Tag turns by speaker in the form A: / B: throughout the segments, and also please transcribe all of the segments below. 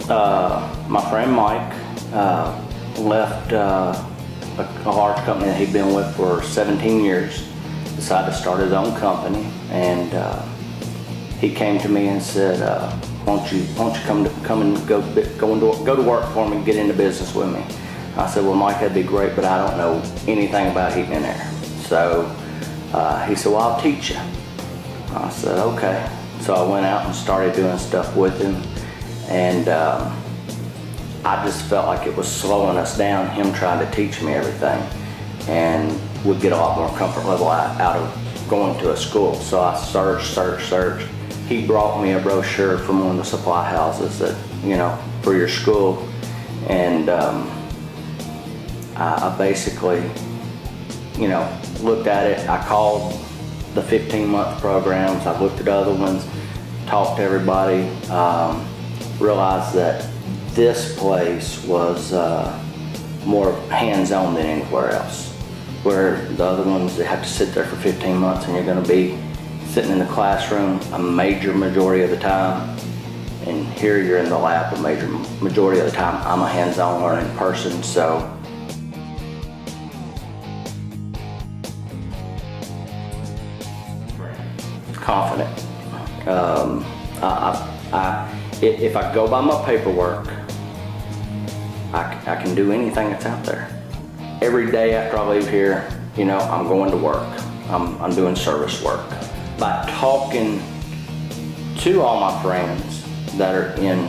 A: My friend Mike left a large company that he'd been with for 17 years, decided to start his own company, and he came to me and said, won't you come and go to work for me and get into business with me? I said, well, Mike, that'd be great, but I don't know anything about heating and air. So he said, well, I'll teach you. I said, okay. So I went out and started doing stuff with him, and I just felt like it was slowing us down, him trying to teach me everything, and would get a lot more comfort level out of going to a school. So I searched. He brought me a brochure from one of the supply houses that, for your school, and I basically, looked at it. I called the 15-month programs. I looked at other ones, talked to everybody, realized that this place was more hands-on than anywhere else. Where the other ones, they have to sit there for 15 months and you're going to be sitting in the classroom a major majority of the time. And here you're in the lab a major majority of the time. I'm a hands-on learning person, so confident. If I go by my paperwork, I can do anything that's out there. Every day after I leave here, I'm going to work. I'm doing service work. By talking to all my friends that are in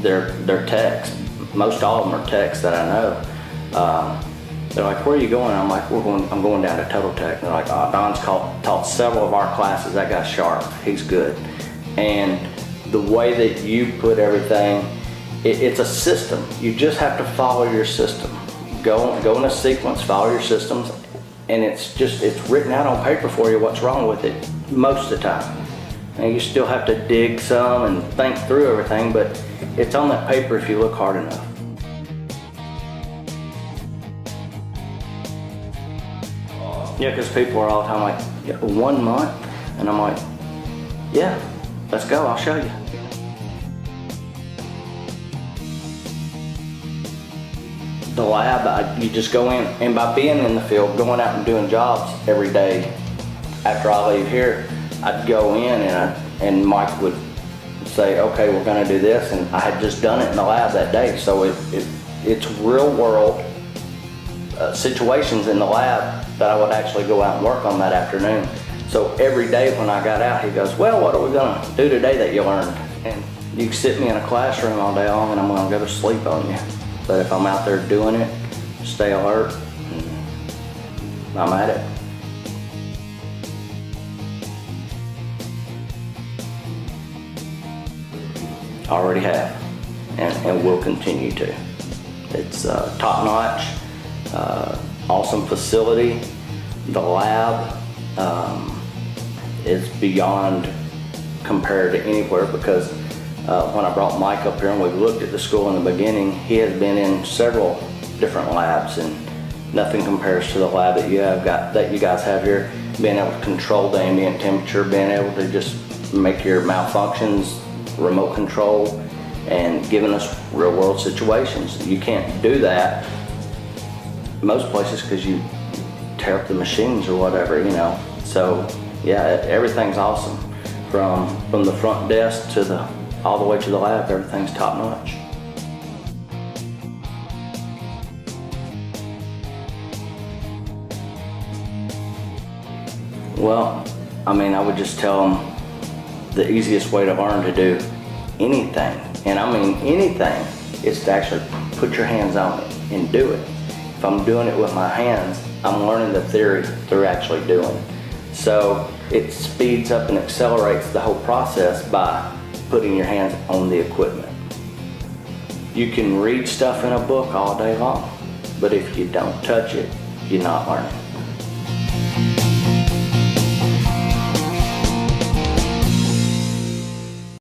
A: their techs, most all of them are techs that I know. They're like, where are you going? I'm like, I'm going down to Total Tech. And they're like, oh, Don's taught several of our classes. That guy's sharp. He's good. And the way that you put everything, it's a system. You just have to follow your system. Go in a sequence, follow your systems, and it's written out on paper for you what's wrong with it most of the time. And you still have to dig some and think through everything, but it's on that paper if you look hard enough. Yeah, because people are all the time like, 1 month? And I'm like, yeah, let's go, I'll show you. The lab, you just go in, and by being in the field, going out and doing jobs every day, after I leave here, I'd go in and Mike would say, okay, we're gonna do this, and I had just done it in the lab that day, so it's real world situations in the lab that I would actually go out and work on that afternoon. So every day when I got out, he goes, well, what are we gonna do today that you learned? And you can sit me in a classroom all day long and I'm gonna go to sleep on you. But if I'm out there doing it, stay alert, and I'm at it. Already have, and will continue to. It's top notch, awesome facility. The lab is beyond compared to anywhere, because when I brought Mike up here and we looked at the school in the beginning, he has been in several different labs, and nothing compares to the lab that you guys have here. Being able to control the ambient temperature, being able to just make your malfunctions remote control, and giving us real world situations. You can't do that most places because you tear up the machines or whatever, So yeah, everything's awesome. From the front desk to all the way to the lab, everything's top notch. Well, I would just tell them the easiest way to learn to do anything, and I mean anything, is to actually put your hands on it and do it. If I'm doing it with my hands, I'm learning the theory through actually doing it. So it speeds up and accelerates the whole process by putting your hands on the equipment. You can read stuff in a book all day long, but if you don't touch it, you're not learning.